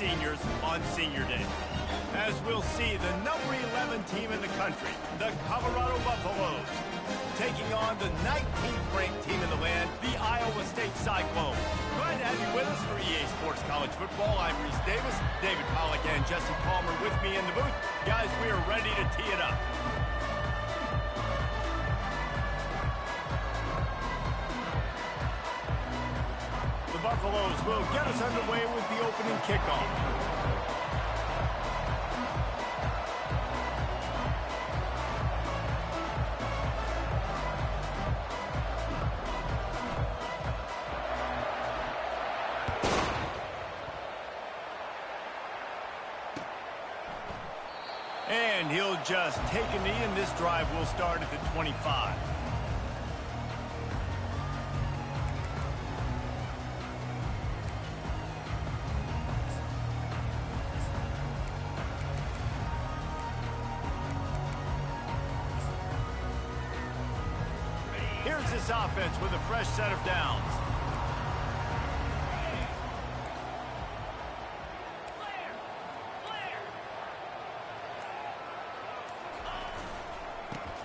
seniors on Senior Day. As we'll see, the number 11 team in the country, the Colorado Buffaloes, taking on the 19th ranked team in the land, the Iowa State Cyclones. Glad to have you with us for EA Sports College Football. I'm Reese Davis, David Pollack and Jesse Palmer with me in the booth. Guys, we are ready to tee it up. The Buffaloes will get us underway with the opening kickoff. And he'll just take a knee, and this drive will start at the 25. Here's this offense with a fresh set of downs.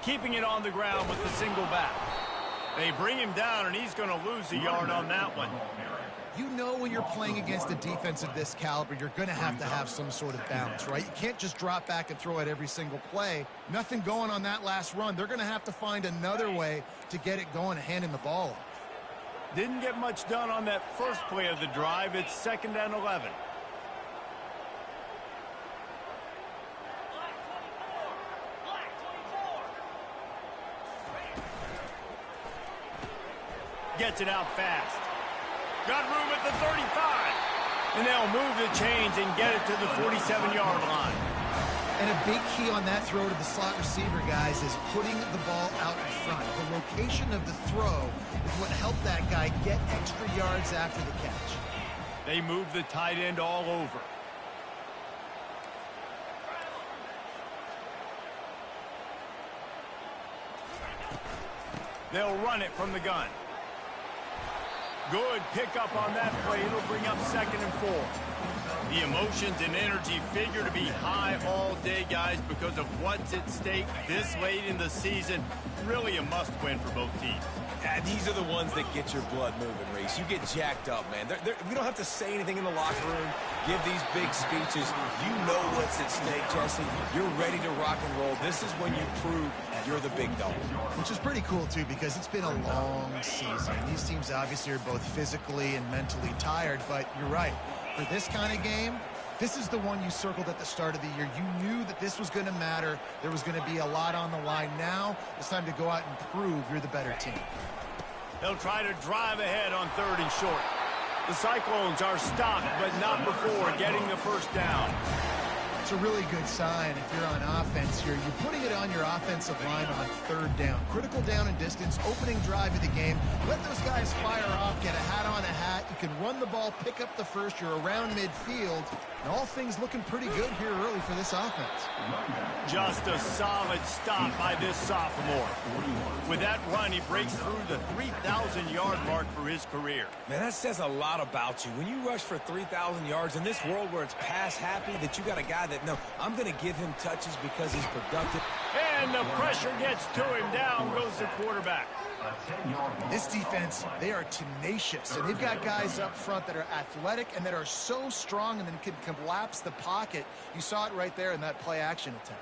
Keeping it on the ground with the single back. They bring him down, and he's going to lose a yard on that one. You know when you're playing against a defense of this caliber, you're going to have some sort of balance, right? You can't just drop back and throw it every single play. Nothing going on that last run. They're going to have to find another way to get it going and handing the ball off. Didn't get much done on that first play of the drive. It's 2nd and 11. Gets it out fast. Got room at the 35. And they'll move the chains and get it to the 47-yard line. And a big key on that throw to the slot receiver, guys, is putting the ball out in front. The location of the throw is what helped that guy get extra yards after the catch. They move the tight end all over. They'll run it from the gun. Good pickup on that play. It'll bring up 2nd and 4. The emotions and energy figure to be high all day, guys, because of what's at stake this late in the season. Really a must-win for both teams. Yeah, these are the ones that get your blood moving, Reese. You get jacked up, man. We don't have to say anything in the locker room, give these big speeches. You know what's at stake, Jesse. You're ready to rock and roll. This is when you prove you're the big dog. Which is pretty cool, too, because it's been a long season. These teams obviously are both physically and mentally tired, but you're right. For this kind of game, this is the one you circled at the start of the year. You knew that this was going to matter. There was going to be a lot on the line. Now it's time to go out and prove you're the better team. They'll try to drive ahead on 3rd and short. The Cyclones are stopped, but not before getting the first down. It's a really good sign if you're on offense here. You're putting it on your offensive line on 3rd down. Critical down and distance, opening drive of the game. Let those guys fire off, get a hat on a hat. You can run the ball, pick up the first. You're around midfield. And all things looking pretty good here early for this offense. Just a solid stop by this sophomore. With that run, he breaks through the 3,000-yard mark for his career. Man, that says a lot about you. When you rush for 3,000 yards in this world where it's pass happy, that you got a guy that, no, I'm going to give him touches because he's productive. And the pressure gets to him. Down goes the quarterback. This defense, they are tenacious, and they've got guys up front that are athletic and that are so strong and then can collapse the pocket. You saw it right there in that play-action attempt.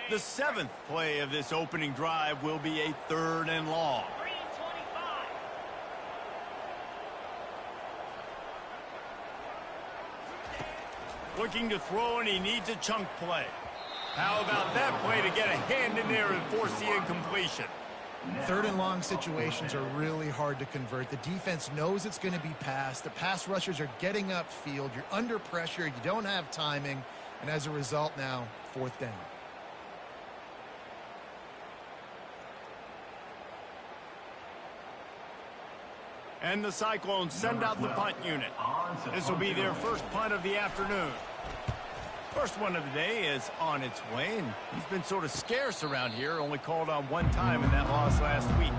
The 7th play of this opening drive will be a 3rd and long. Looking to throw, and he needs a chunk play. How about that play to get a hand in there and force the incompletion? 3rd and long situations are really hard to convert. The defense knows it's going to be passed. The pass rushers are getting upfield. You're under pressure. You don't have timing. And as a result now, 4th down. And the Cyclones send out the punt unit. This will be their first punt of the afternoon. First one of the day is on its way, and he's been sort of scarce around here, only called on one time in that loss last week.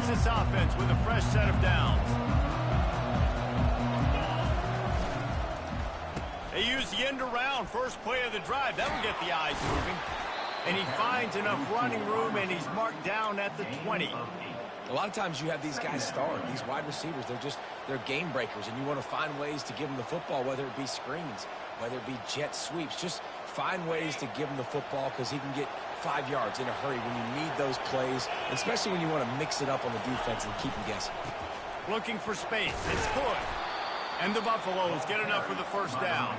This offense with a fresh set of downs. They use the end around first play of the drive. That'll get the eyes moving. And he finds enough running room, and he's marked down at the 20. A lot of times you have these guys start, these wide receivers, they're game breakers, and you want to find ways to give them the football, whether it be screens, whether it be jet sweeps. Just find ways to give him the football because he can get 5 yards in a hurry when you need those plays, especially when you want to mix it up on the defense and keep them guessing. Looking for space. It's good. And the Buffaloes get enough for the first down.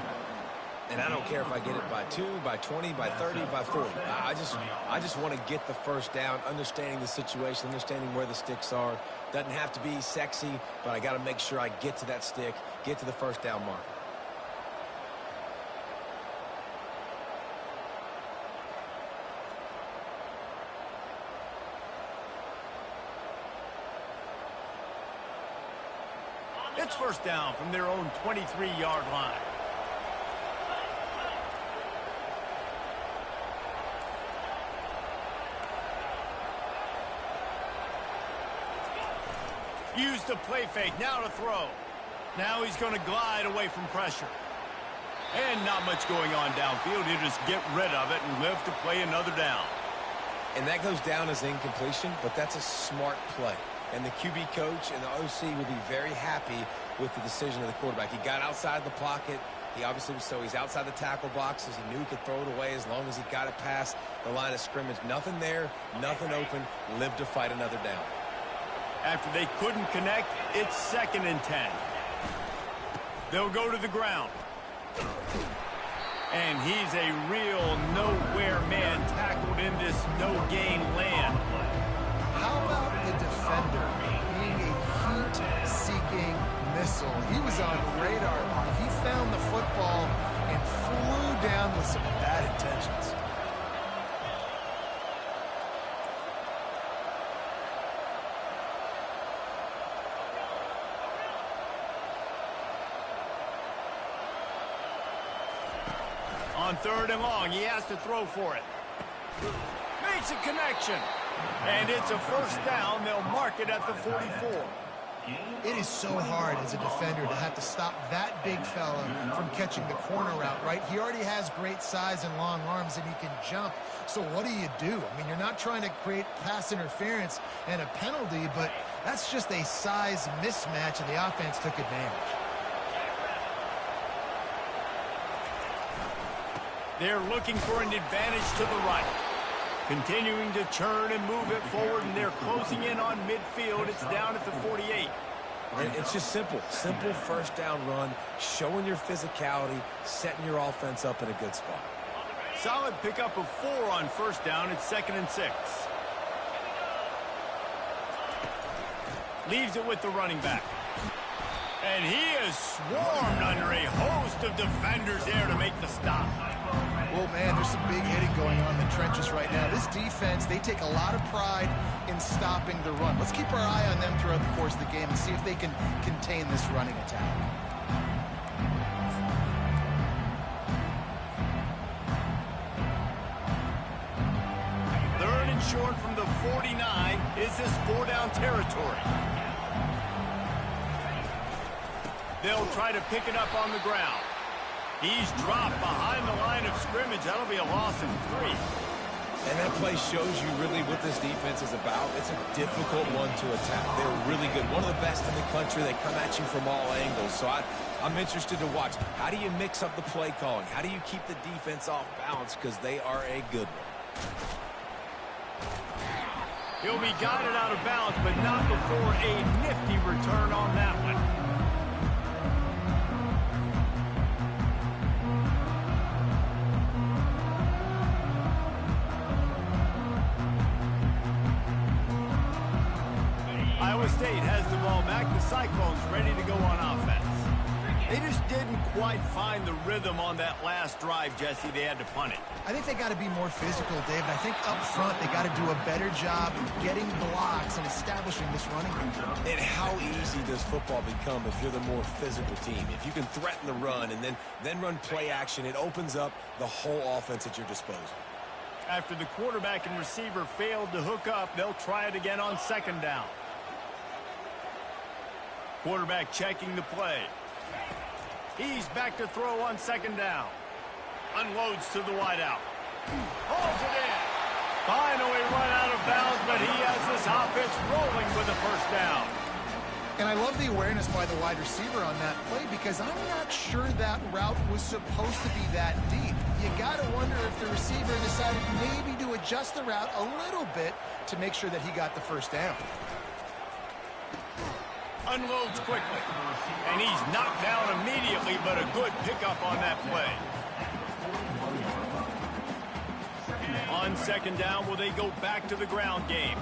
And I don't care if I get it by 2, by 20, by 30, by 40. I just want to get the first down, understanding the situation, understanding where the sticks are. Doesn't have to be sexy, but I got to make sure I get to that stick, get to the first down mark. It's first down from their own 23-yard line. Use the play fake, now to throw. Now he's going to glide away from pressure. And not much going on downfield. He'll just get rid of it and live to play another down. And that goes down as incompletion, but that's a smart play. And the QB coach and the OC will be very happy with the decision of the quarterback. He got outside the pocket. He obviously was he's outside the tackle boxes. He knew he could throw it away as long as he got it past the line of scrimmage. Nothing there, nothing open. Live to fight another down. After they couldn't connect, it's 2nd and 10. They'll go to the ground. And he's a real nowhere man tackled in this no-gain land. How about the defender being a heat-seeking missile? He was on radar. He found the football and flew down with some bad intentions. On 3rd and long, he has to throw for it. Makes a connection. And it's a first down. They'll mark it at the 44. It is so hard as a defender to have to stop that big fella from catching the corner route, right? He already has great size and long arms, and he can jump. So what do you do? I mean, you're not trying to create pass interference and a penalty, but that's just a size mismatch, and the offense took advantage. They're looking for an advantage to the right. Continuing to churn and move it forward, and they're closing in on midfield. It's down at the 48. And it's just simple first down run, showing your physicality, setting your offense up in a good spot. Solid pickup of 4 on first down. It's 2nd and 6. Leaves it with the running back. And he is swarmed under a host of defenders there to make the stop. Well, man, there's some big hitting going on in the trenches right now. This defense, they take a lot of pride in stopping the run. Let's keep our eye on them throughout the course of the game and see if they can contain this running attack. Third and short from the 49. Is this 4-down territory? They'll try to pick it up on the ground. He's dropped behind the line of scrimmage. That'll be a loss of 3. And that play shows you really what this defense is about. It's a difficult one to attack. They're really good. One of the best in the country. They come at you from all angles. So I'm interested to watch. How do you mix up the play calling? How do you keep the defense off balance? Because they are a good one. He'll be guided out of bounds, but not before a nifty return on that one. Iowa State has the ball back. The Cyclones ready to go on offense. They just didn't quite find the rhythm on that last drive, Jesse. They had to punt it. I think they got to be more physical, David. I think up front they got to do a better job getting blocks and establishing this running game. And how easy does football become if you're the more physical team? If you can threaten the run and then run play action, it opens up the whole offense at your disposal. After the quarterback and receiver failed to hook up, they'll try it again on second down. Quarterback checking the play. He's back to throw on second down. Unloads to the wideout. Hauls it in. Finally run out of bounds, but he has this offense rolling with a first down. And I love the awareness by the wide receiver on that play because I'm not sure that route was supposed to be that deep. You got to wonder if the receiver decided maybe to adjust the route a little bit to make sure that he got the first down. Unloads quickly. And he's knocked down immediately, but a good pickup on that play. On second down, will they go back to the ground game?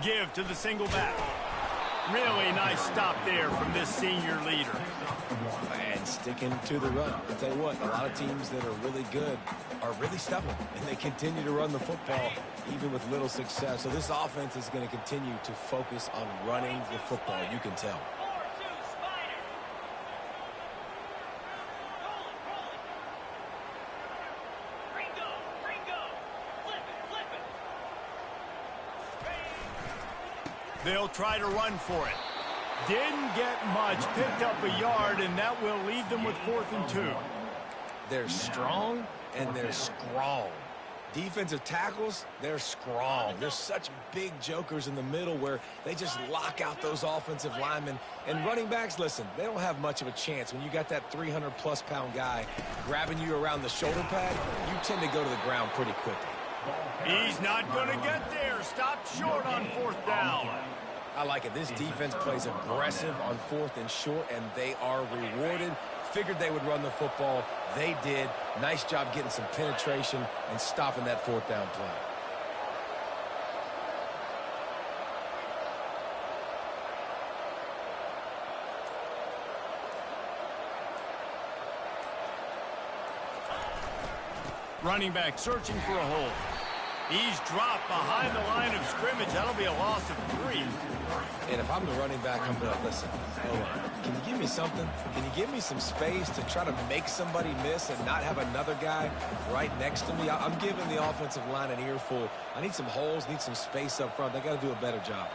Give to the single back. Really nice stop there from this senior leader. And sticking to the run. I'll tell you what, a lot of teams that are really good are really stubborn, and they continue to run the football even with little success. So this offense is going to continue to focus on running the football, you can tell. They'll try to run for it. Didn't get much, picked up a yard, and that will leave them with 4th and 2. They're strong, and they're strong. Defensive tackles, they're strong. They're such big jokers in the middle where they just lock out those offensive linemen. And running backs, listen, they don't have much of a chance. When you got that 300-plus pound guy grabbing you around the shoulder pad, you tend to go to the ground pretty quickly. He's not going to get there. Stopped short on 4th down. I like it. This defense plays aggressive on 4th and short, and they are rewarded. Figured they would run the football. They did. Nice job getting some penetration and stopping that 4th down play. Running back searching for a hole. He's dropped behind the line of scrimmage. That'll be a loss of 3. And if I'm the running back, I'm going to listen. Hold on. Can you give me something? Can you give me some space to try to make somebody miss and not have another guy right next to me? I'm giving the offensive line an earful. I need some holes, need some space up front. They got to do a better job.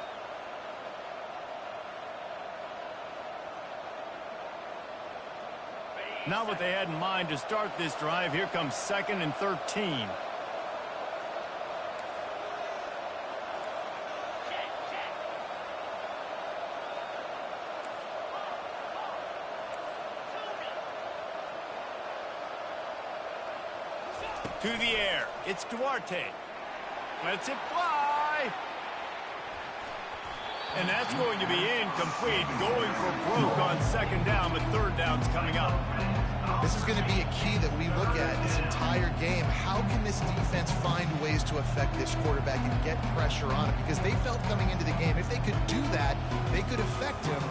Not what they had in mind to start this drive. Here comes 2nd and 13. To the air. It's Duarte. Lets it fly. And that's going to be incomplete. Going for broke on 2nd down, but 3rd down's coming up. This is going to be a key that we look at this entire game. How can this defense find ways to affect this quarterback and get pressure on him? Because they felt coming into the game, if they could do that, they could affect him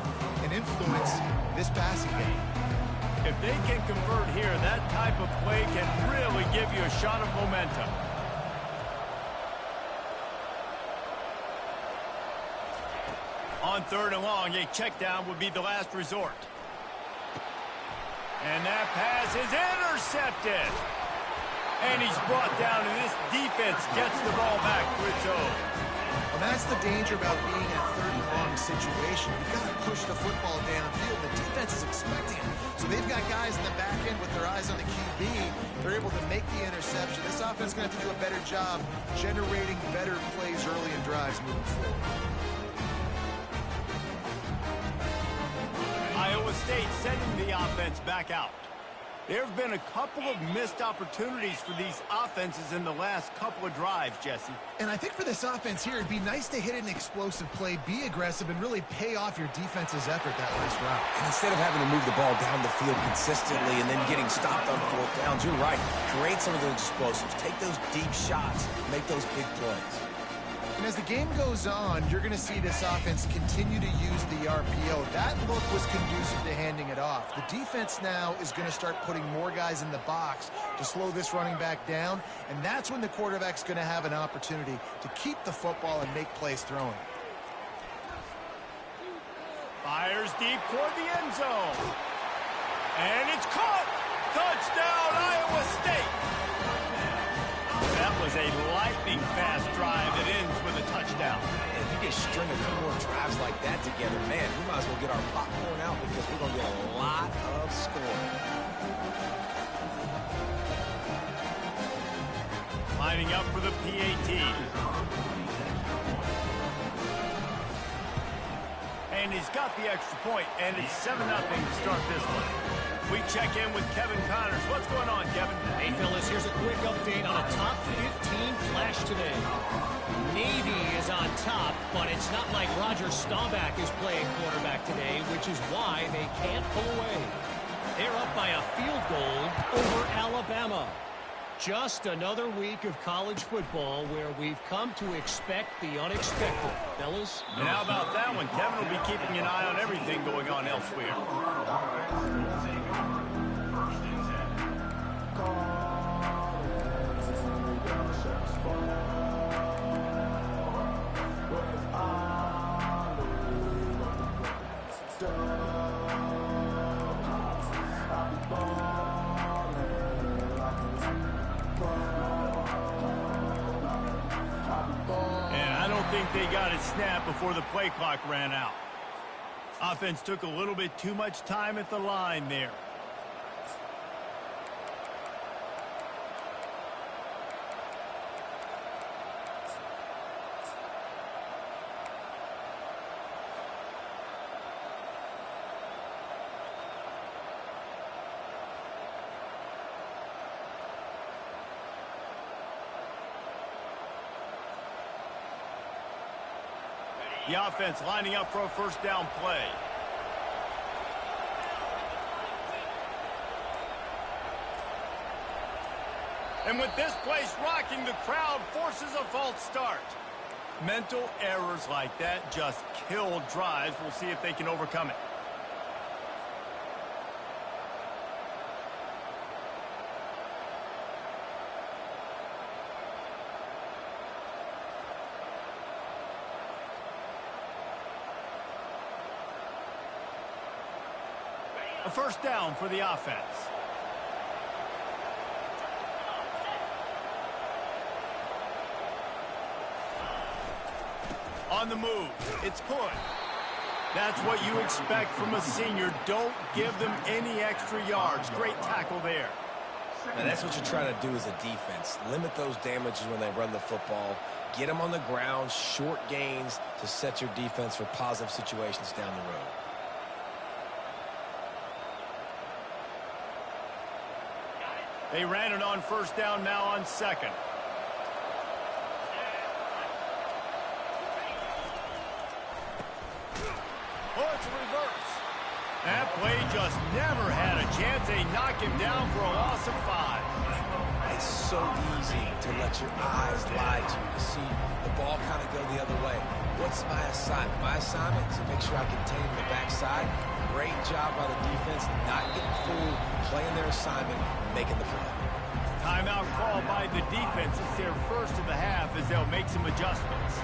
and influence this passing game. If they can convert here, that type of play can really give you a shot of momentum. On 3rd and long, a check down would be the last resort. And that pass is intercepted. And he's brought down, and this defense gets the ball back to its own. Well, that's the danger about being in a 3rd and long situation. You've got to push the football downfield. The defense is expecting it. So they've got guys in the back end with their eyes on the QB. They're able to make the interception. This offense is going to have to do a better job generating better plays early in drives moving forward. State sending the offense back out. There have been a couple of missed opportunities for these offenses in the last couple of drives, Jesse. And I think for this offense here, it'd be nice to hit an explosive play, be aggressive, and really pay off your defense's effort that last route. And instead of having to move the ball down the field consistently and then getting stopped on fourth downs, you're right. Create some of those explosives. Take those deep shots. Make those big plays. And as the game goes on, you're going to see this offense continue to use the RPO. That look was conducive to handing it off. The defense now is going to start putting more guys in the box to slow this running back down, and that's when the quarterback's going to have an opportunity to keep the football and make plays throwing. Fires deep toward the end zone. And it's caught! Touchdown, Iowa State! That was a lightning-fast drive that ends with a touchdown. If you just string a few more drives like that together, man, we might as well get our popcorn out because we're going to get a lot of scoring. Lining up for the PAT. And he's got the extra point, and it's 7-0 to start this one. We check in with Kevin Connors. What's going on, Kevin? Hey, fellas, here's a quick update on a top 15 flash today. Navy is on top, but it's not like Roger Staubach is playing quarterback today, which is why they can't pull away. They're up by a field goal over Alabama. Just another week of college football where we've come to expect the unexpected. Fellas? And how about that one? Kevin will be keeping an eye on everything going on elsewhere. They got it snapped before the play clock ran out. Offense took a little bit too much time at the line there. The offense lining up for a first down play. And with this place rocking, the crowd forces a false start. Mental errors like that just kill drives. We'll see if they can overcome it. A first down for the offense. On the move, it's put. That's what you expect from a senior. Don't give them any extra yards. Great tackle there. Now that's what you're trying to do as a defense. Limit those damages when they run the football. Get them on the ground, short gains to set your defense for positive situations down the road. They ran it on first down, now on second. Oh, it's a reverse. That play just never had a chance. They knock him down for a loss of 5. It's so easy to let your eyes lie to you, to see the ball kind of go the other way. What's my assignment? My assignment is to make sure I contain the backside. Great job by the defense, not getting fooled, playing their assignment, making the play. Timeout call by the defense. It's their first of the half as they'll make some adjustments.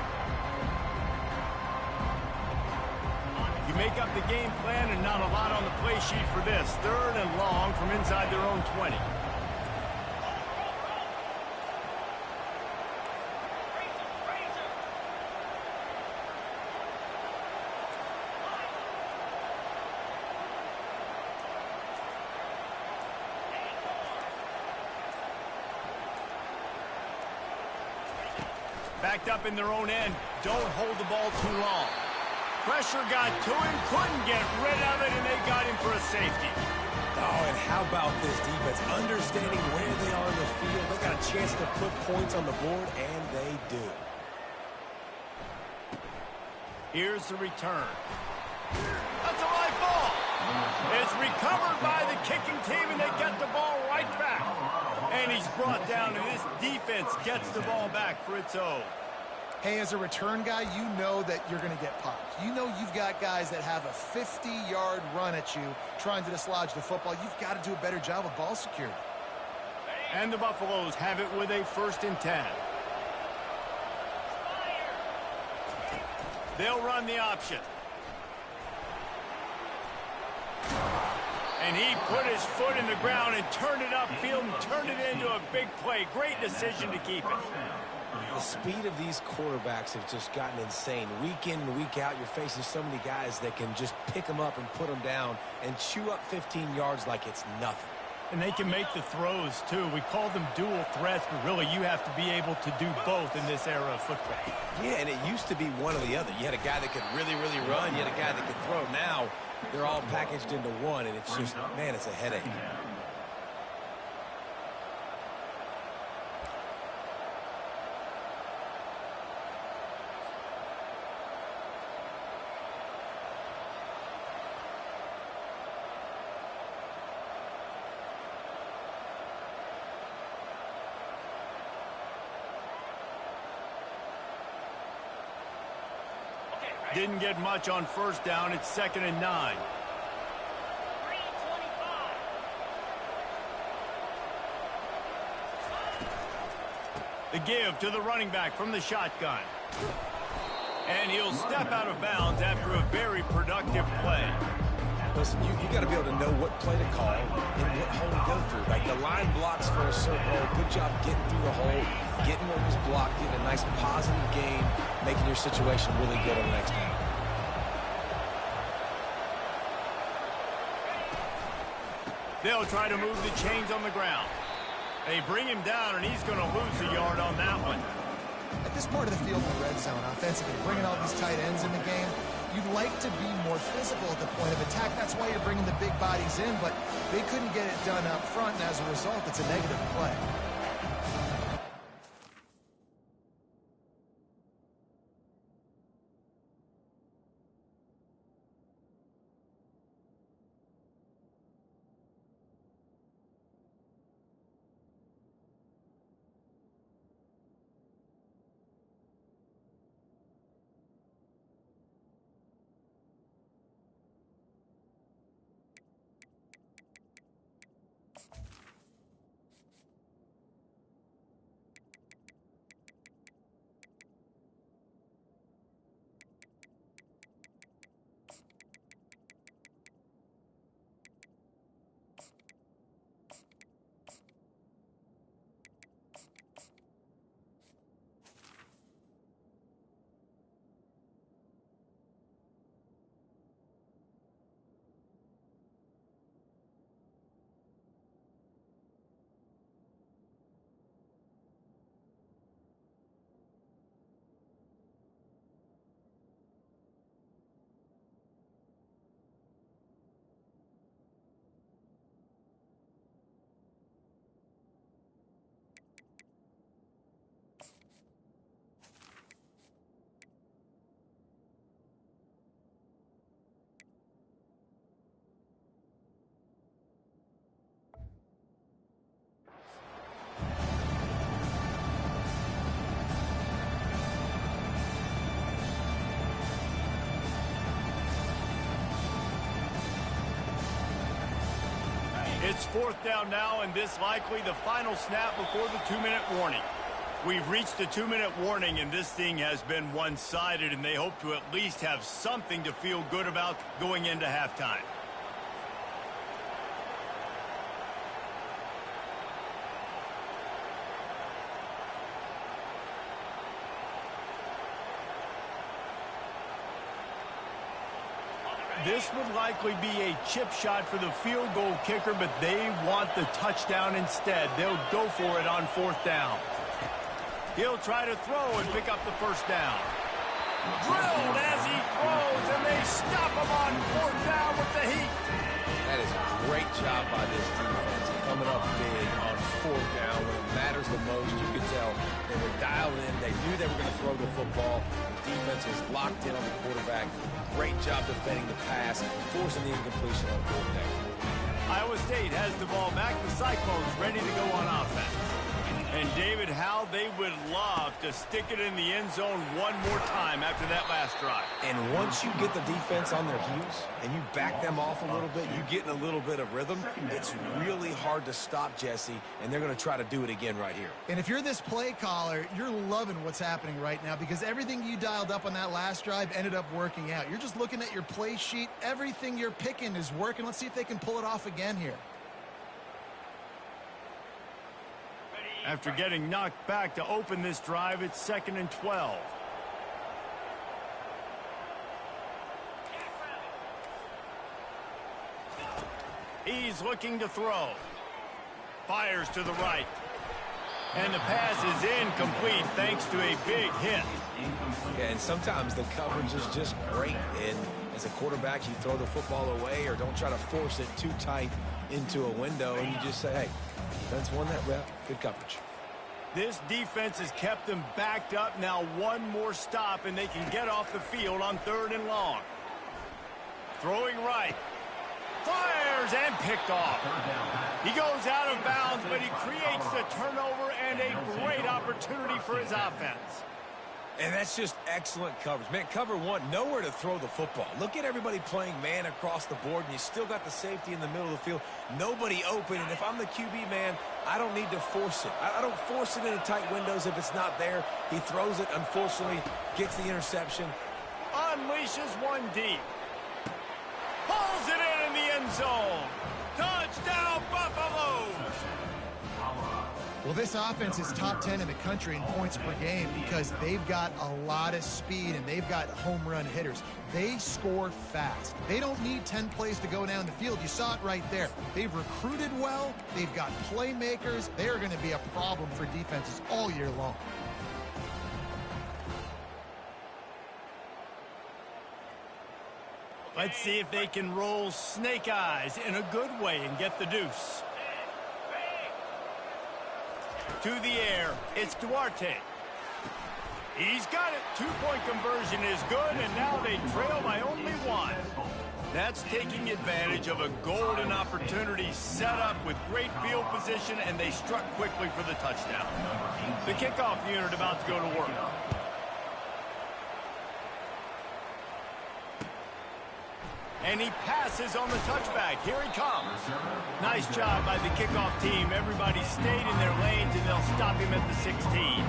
You make up the game plan and not a lot on the play sheet for this. 3rd and long from inside their own 20. Backed up in their own end. Don't hold the ball too long. Pressure got to him, couldn't get rid of it, and they got him for a safety. Oh, and how about this defense? Understanding where they are in the field. They got a chance to put points on the board, and they do. Here's the return. That's a live ball. It's recovered by the kicking team, and they get the ball right back. And he's brought down, and this defense gets the ball back for its own. Hey, as a return guy, you know that you're going to get popped. You know you've got guys that have a 50-yard run at you trying to dislodge the football. You've got to do a better job of ball security. And the Buffaloes have it with a 1st and 10. They'll run the option. And he put his foot in the ground and turned it upfield and turned it into a big play. Great decision to keep it. The speed of these quarterbacks have just gotten insane. Week in and week out, you're facing so many guys that can just pick them up and put them down and chew up 15 yards like it's nothing. And they can make the throws, too. We call them dual threats, but really you have to be able to do both in this era of football. Yeah, and it used to be one or the other. You had a guy that could really, really run. You had a guy that could throw. Now they're all packaged into one, and it's just, man, it's a headache. Didn't get much on 1st down. It's 2nd and 9. The give to the running back from the shotgun. And he'll step out of bounds after a very productive play. Listen, you got to be able to know what play to call and what hole to go through. Like the line blocks for a certain hole. Good job getting through the hole, getting what was blocked, getting a nice positive gain, making your situation really good on the next down. They'll try to move the chains on the ground. They bring him down, and he's going to lose a yard on that one. At this part of the field in the red zone, offensively, bringing all these tight ends in the game, you'd like to be more physical at the point of attack. That's why you're bringing the big bodies in, but they couldn't get it done up front, and as a result, it's a negative play. It's 4th down now, and this likely the final snap before the 2-minute warning. We've reached the 2-minute warning, and this thing has been one-sided, and they hope to at least have something to feel good about going into halftime. This would likely be a chip shot for the field goal kicker, but they want the touchdown instead. They'll go for it on 4th down. He'll try to throw and pick up the 1st down. Drilled as he throws, and they stop him on 4th down with the heat. That is a great job by this defense, coming up big on 4th down when it matters the most. You could tell they were dialed in. They knew they were going to throw the football. The defense was locked in on the quarterback. Great job defending the pass, forcing the incompletion on 4th down. Iowa State has the ball back. The Cyclones ready to go on offense. And, David, how they would love to stick it in the end zone one more time after that last drive. And once you get the defense on their heels and you back them off a little bit, you get in a little bit of rhythm, it's really hard to stop, Jesse, and they're going to try to do it again right here. And if you're this play caller, you're loving what's happening right now because everything you dialed up on that last drive ended up working out. You're just looking at your play sheet. Everything you're picking is working. Let's see if they can pull it off again here. After getting knocked back to open this drive, it's 2nd and 12. He's looking to throw. Fires to the right. And the pass is incomplete thanks to a big hit. Yeah, and sometimes the coverage is just great. And as a quarterback, you throw the football away or don't try to force it too tight into a window, and you just say, hey, defense won that rep. Good coverage. This defense has kept them backed up. Now one more stop, and they can get off the field on 3rd and long. Throwing right. Fires and picked off. He goes out of bounds, but he creates the turnover and a great opportunity for his offense. And that's just excellent coverage. Man, cover one, nowhere to throw the football. Look at everybody playing man across the board, and you still got the safety in the middle of the field. Nobody open, and if I'm the QB, man, I don't need to force it. I don't force it into tight windows if it's not there. He throws it, unfortunately, gets the interception. Unleashes one deep. Pulls it in the end zone. Touchdown, Buffaloes! Well, this offense is top 10 in the country in points per game because they've got a lot of speed and they've got home run hitters. They score fast. They don't need 10 plays to go down the field. You saw it right there. They've recruited well. They've got playmakers. They are going to be a problem for defenses all year long. Let's see if they can roll snake eyes in a good way and get the deuce. To the air, it's Duarte. He's got it. 2-point conversion is good, and now they trail by only 1. That's taking advantage of a golden opportunity set up with great field position, and they struck quickly for the touchdown. The kickoff unit about to go to work. And he passes on the touchback. Here he comes. Nice job by the kickoff team. Everybody stayed in their lanes, and they'll stop him at the 16.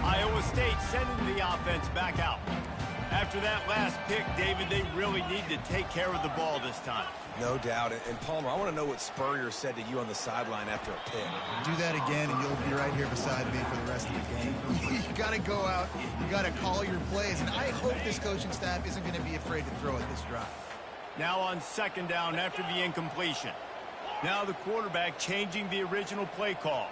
Iowa State sending the offense back out. After that last pick, David, they really need to take care of the ball this time. No doubt. And Palmer, I want to know what Spurrier said to you on the sideline after a pick. Do that again, and you'll be right here beside me for the rest of the game. You got to go out. You got to call your plays. And I hope this coaching staff isn't going to be afraid to throw at this drive. Now on 2nd down after the incompletion. Now the quarterback changing the original play call.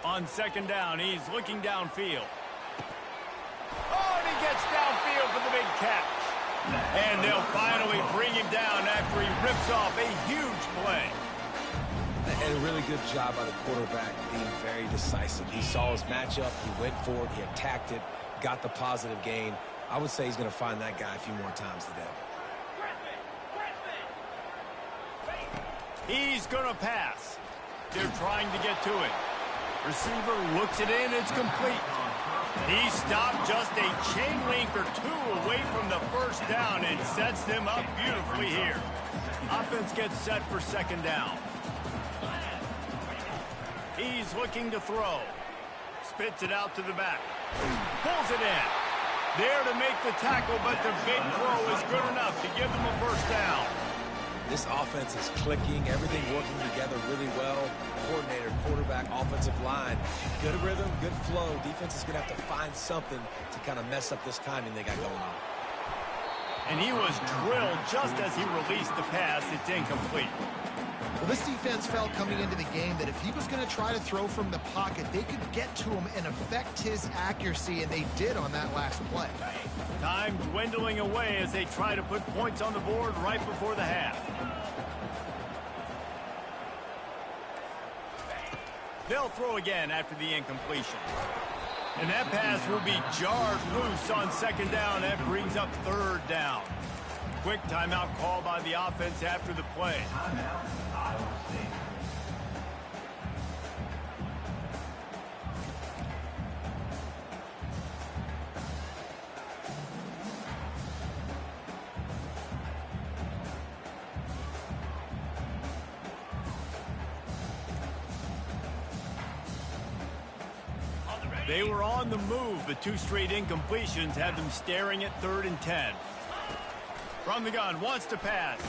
On 2nd down, he's looking downfield. Oh, and he gets downfield for the big catch. And they'll finally bring him down after he rips off a huge play. And a really good job by the quarterback being very decisive. He saw his matchup, he went for it, he attacked it, got the positive gain. I would say he's going to find that guy a few more times today. He's going to pass. They're trying to get to it. Receiver looks it in, it's complete. He stopped just a chain link or 2 away from the 1st down and sets them up beautifully here. Offense gets set for 2nd down. He's looking to throw. Spits it out to the back. Pulls it in. There to make the tackle, but the big throw is good enough to give them a 1st down. This offense is clicking, everything working together really well. Coordinator, quarterback, offensive line. Good rhythm, good flow. Defense is going to have to find something to kind of mess up this timing they got going on. And he was drilled just as he released the pass. It's incomplete. Well, this defense felt coming into the game that if he was going to try to throw from the pocket, they could get to him and affect his accuracy, and they did on that last play. Time dwindling away as they try to put points on the board right before the half. They'll throw again after the incompletion. And that pass will be jarred loose on second down. That brings up third down. Quick timeout call by the offense after the play. They were on the move, but two straight incompletions had them staring at 3rd and 10. From the gun, wants to pass.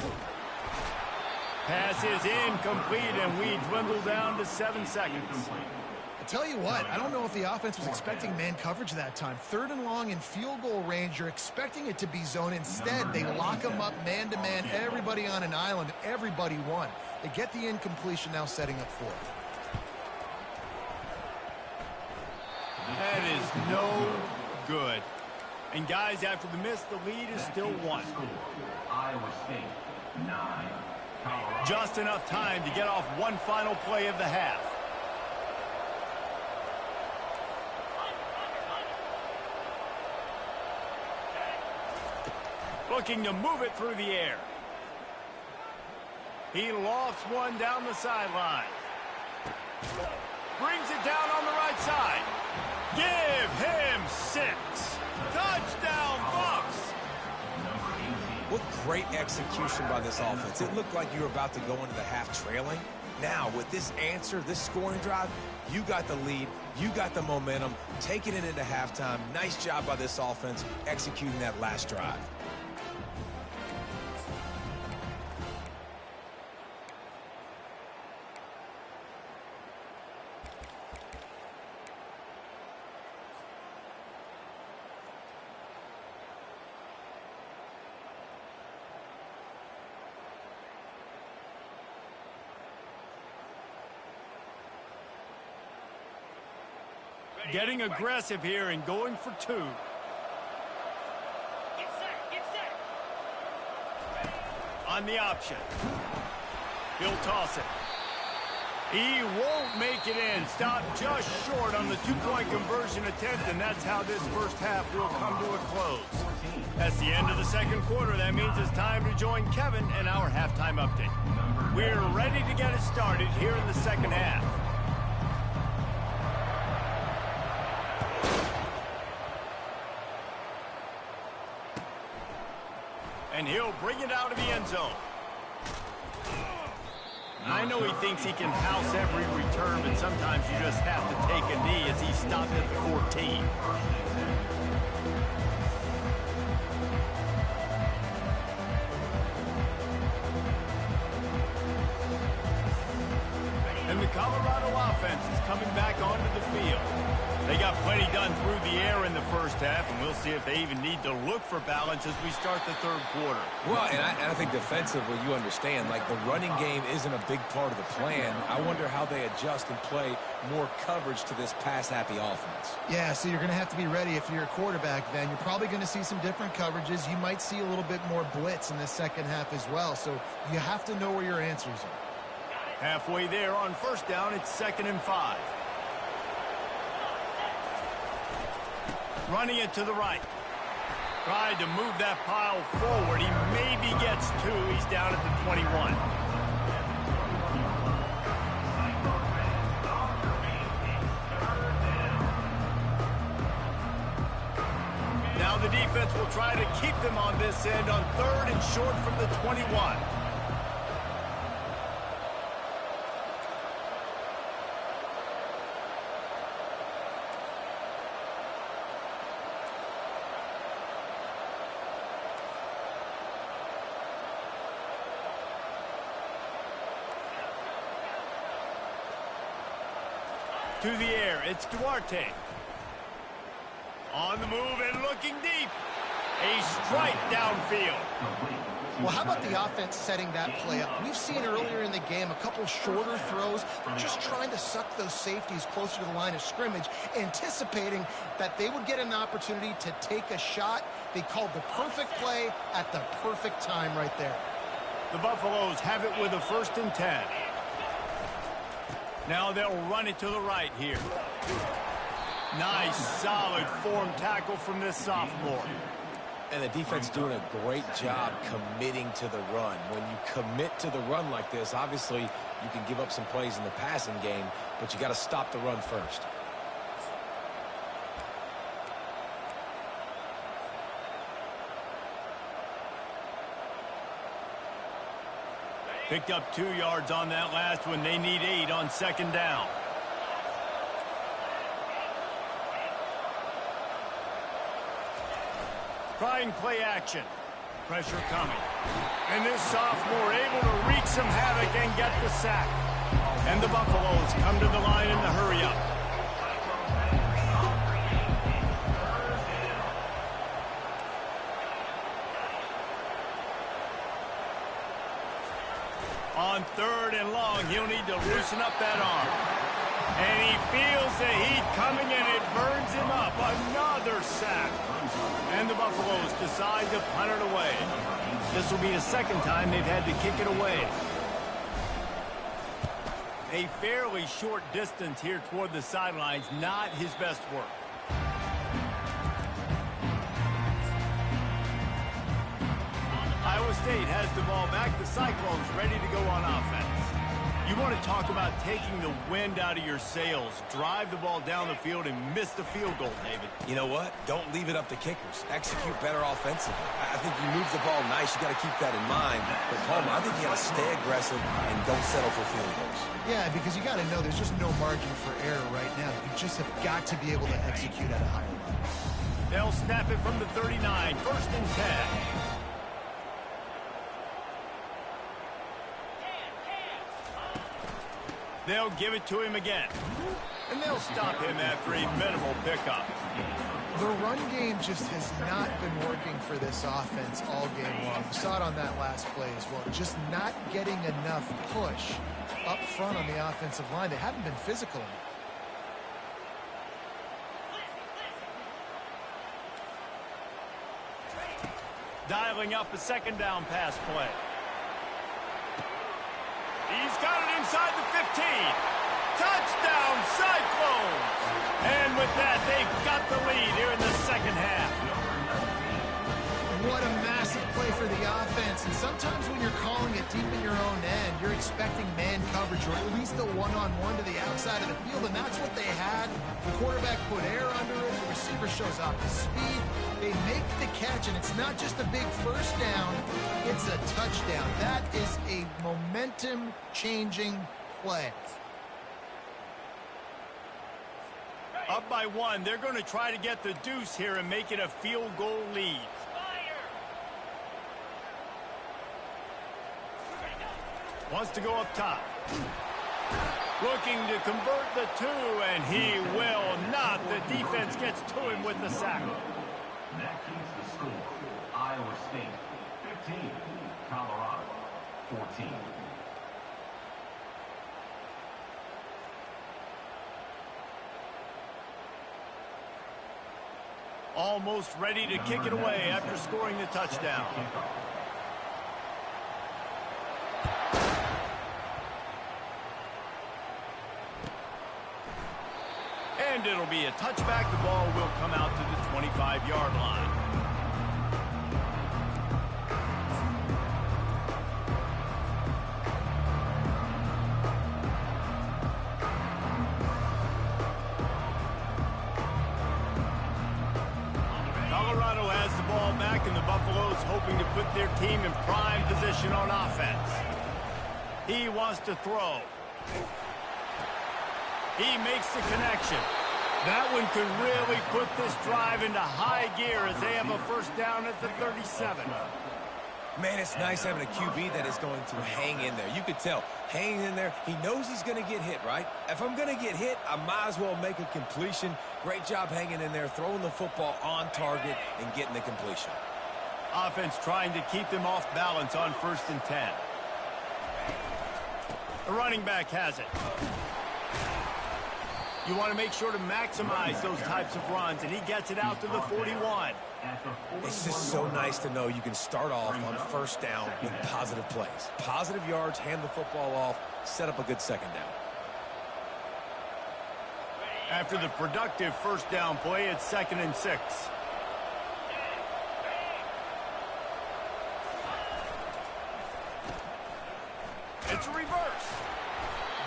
Pass is incomplete, and we dwindle down to 7 seconds. I tell you what, I don't know if the offense was expecting man coverage that time. 3rd and long in field goal range, you're expecting it to be zone. Instead, they lock them up man-to-man, everybody on an island, everybody won. They get the incompletion, now setting up 4th. That is no good. And guys, after the miss, the lead is still 1. Iowa State, 9. Just enough time to get off one final play of the half. Looking to move it through the air. He lofts one down the sideline. Brings it down on the right side. Give him 6. Touchdown, Bucks! What great execution by this offense. It looked like you were about to go into the half trailing. Now, with this answer, this scoring drive, you got the lead, you got the momentum, taking it into halftime. Nice job by this offense executing that last drive. Getting aggressive here and going for 2. Get set. On the option. He'll toss it. He won't make it in. Stopped just short on the 2-point conversion attempt, and that's how this first half will come to a close. That's the end of the second quarter. That means it's time to join Kevin and our halftime update. We're ready to get it started here in the second half. And he'll bring it out of the end zone. I know he thinks he can house every return, but sometimes you just have to take a knee as he stopped at the 14. And the Colorado offense is coming back onto the field. They got plenty done through the air in the first half, and we'll see if they even need to look for balance as we start the third quarter. Well, and I think defensively, you understand, like the running game isn't a big part of the plan. I wonder how they adjust and play more coverage to this pass-happy offense. Yeah, so you're going to have to be ready if you're a quarterback then. You're probably going to see some different coverages. You might see a little bit more blitz in the second half as well, so you have to know where your answers are. Halfway there on first down, it's 2nd and 5. Running it to the right. Tried to move that pile forward. He maybe gets 2. He's down at the 21. Now the defense will try to keep them on this end on 3rd and short from the 21. To the air, it's Duarte. On the move and looking deep. A strike downfield. Well, how about the offense setting that play up? We've seen earlier in the game a couple shorter throws. They're just trying to suck those safeties closer to the line of scrimmage, anticipating that they would get an opportunity to take a shot. They called the perfect play at the perfect time right there. The Buffaloes have it with a 1st and 10. Now they'll run it to the right here. Nice, solid form tackle from this sophomore. And the defense doing a great job committing to the run. When you commit to the run like this, obviously you can give up some plays in the passing game, but you got to stop the run first. Picked up 2 yards on that last one. They need 8 on 2nd down. Trying play action. Pressure coming. And this sophomore able to wreak some havoc and get the sack. And the Buffaloes come to the line in the hurry-up. On 3rd and long, he'll need to loosen up that arm. And he feels the heat coming, and it burns him up. Another sack. And the Buffaloes decide to punt it away. This will be the 2nd time they've had to kick it away. A fairly short distance here toward the sidelines, not his best work. Iowa State has the ball back. The Cyclones ready to go on offense. You want to talk about taking the wind out of your sails. Drive the ball down the field and miss the field goal, David. You know what? Don't leave it up to kickers. Execute better offensively. I think you move the ball nice. You got to keep that in mind. But, Palmer, I think you got to stay aggressive and don't settle for field goals. Yeah, because you got to know there's just no margin for error right now. You just have got to be able to execute at a higher level. They'll snap it from the 39. 1st and 10. They'll give it to him again. And they'll stop him after a minimal pickup. The run game just has not been working for this offense all game long. We saw it on that last play as well. Just not getting enough push up front on the offensive line. They haven't been physical enough. Dialing up a 2nd down pass play. He's got it inside the 15. Touchdown, Cyclones! And with that, they've got the lead here in the 2nd half. What a massive play for the offense. And sometimes when you're calling it deep in your own end, you're expecting man coverage or at least a one-on-one to the outside of the field, and that's what they had. The quarterback put air under it. The receiver shows off the speed. They make the catch, and it's not just a big 1st down. It's a touchdown. That is a momentum-changing play. Up by 1, they're going to try to get the deuce here and make it a field goal lead. Wants to go up top. Looking to convert the 2, and he will not. The defense gets to him with the sack. That keeps the score. Iowa State 15, Colorado 14. Almost ready to kick it away after scoring the touchdown. And it'll be a touchback. The ball will come out to the 25-yard line. Colorado has the ball back, and the Buffaloes hoping to put their team in prime position on offense. He wants to throw. He makes the connection. That one could really put this drive into high gear as they have a 1st down at the 37. Man, it's nice having a QB that is going to hang in there. You could tell, hanging in there, he knows he's going to get hit, right? If I'm going to get hit, I might as well make a completion. Great job hanging in there, throwing the football on target and getting the completion. Offense trying to keep them off balance on 1st and 10. The running back has it. You want to make sure to maximize those types of runs, and he gets it out to the 41. It's just so nice to know you can start off on 1st down with positive plays. Positive yards, hand the football off, set up a good 2nd down. After the productive 1st down play, it's 2nd and 6. It's a reverse.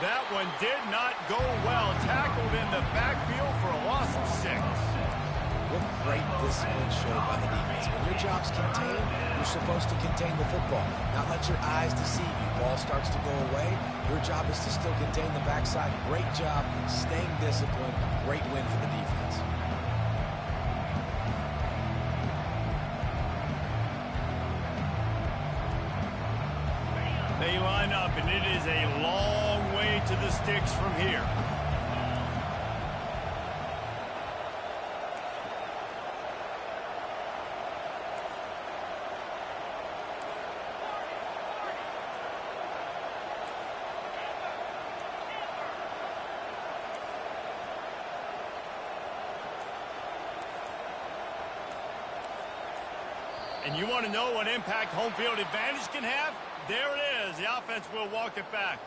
That one did not go well. Tackled in the backfield for a loss of 6. What great discipline showed by the defense. When your job's contained, you're supposed to contain the football, not let your eyes deceive you. Ball starts to go away. Your job is to still contain the backside. Great job staying disciplined. Great win for the defense. They line up, and it is a long way to the sticks from here. And you want to know what impact home field advantage can have? There it is. The offense will walk it back.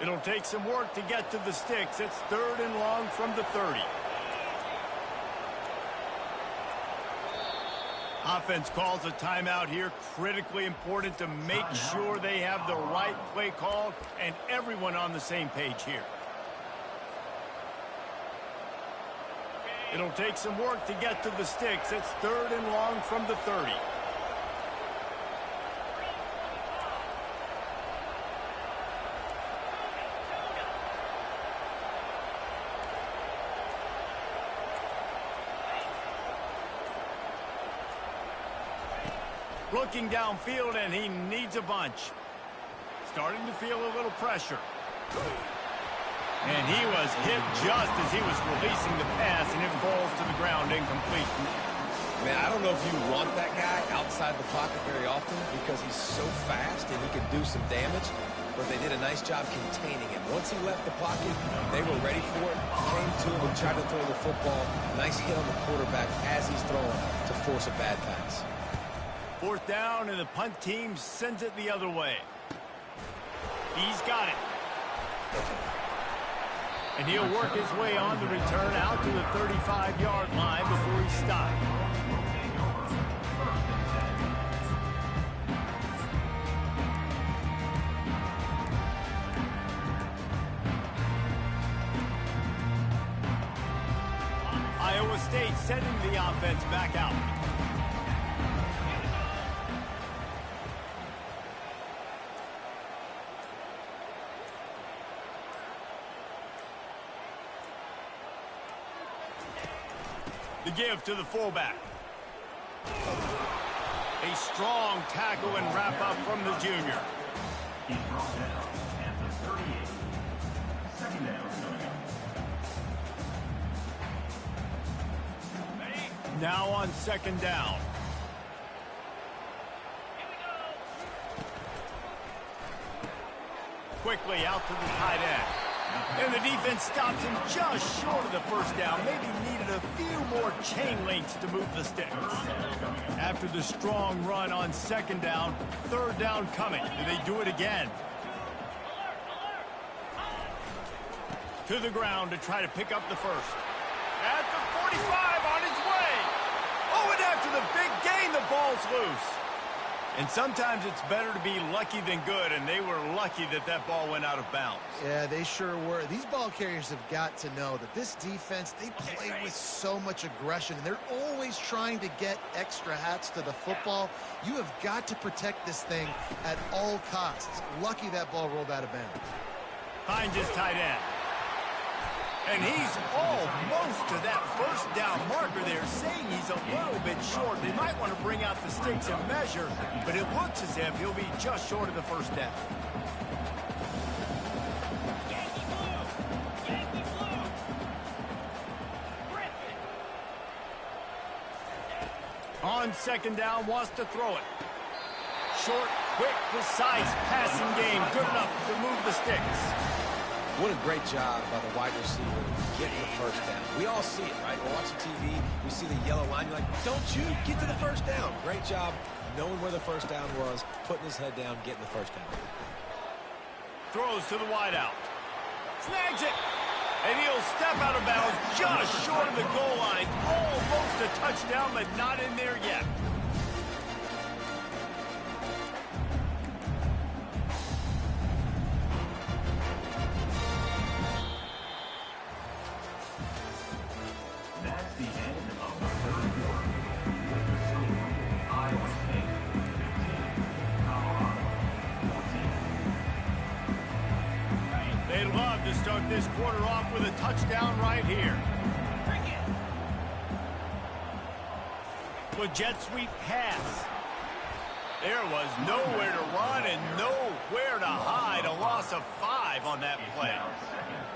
It'll take some work to get to the sticks. It's 3rd and long from the 30. Offense calls a timeout here. Critically important to make sure they have the right play called and everyone on the same page here. It'll take some work to get to the sticks. It's 3rd and long from the 30. Looking downfield, and he needs a bunch. Starting to feel a little pressure. And he was hit just as he was releasing the pass, and it falls to the ground incomplete. Man, I don't know if you want that guy outside the pocket very often because he's so fast and he can do some damage, but they did a nice job containing him. Once he left the pocket, they were ready for it, came to him and tried to throw the football. Nice hit on the quarterback as he's throwing to force a bad pass. 4th down, and the punt team sends it the other way. He's got it. And he'll work his way on the return out to the 35-yard line before he stopped. Iowa State sending the offense back out. The give to the fullback. A strong tackle and wrap up from the junior. He's brought down at the 38. 2nd down coming up. Now on 2nd down. Quickly out to the tight end. And the defense stops him just short of the 1st down. Maybe needed a few more chain links to move the sticks. After the strong run on 2nd down, 3rd down coming. Do they do it again? To the ground to try to pick up the 1st. At the 45 on its way. Oh, and after the big gain, the ball's loose. And sometimes it's better to be lucky than good, and they were lucky that that ball went out of bounds. Yeah, they sure were. These ball carriers have got to know that this defense, they play with so much aggression, and they're always trying to get extra hats to the football. You have got to protect this thing at all costs. Lucky that ball rolled out of bounds. Finds his tight end. And he's almost to that first down marker there, saying he's a little bit short. They might want to bring out the sticks and measure, but it looks as if he'll be just short of the first down. On second down, wants to throw it. Short, quick, precise passing game, good enough to move the sticks. What a great job by the wide receiver getting the first down. We all see it, right? We're watching TV. We see the yellow line. You're like, don't you get to the first down. Great job knowing where the first down was, putting his head down, getting the first down. Throws to the wideout. Snags it. And he'll step out of bounds just short of the goal line. Almost a touchdown, but not in there yet. That's the end of the third quarter. Iowa State 15, Colorado 14. They'd love to start this quarter off with a touchdown right here. The jet sweep pass. There was nowhere to run and nowhere to hide. A loss of 5 on that play.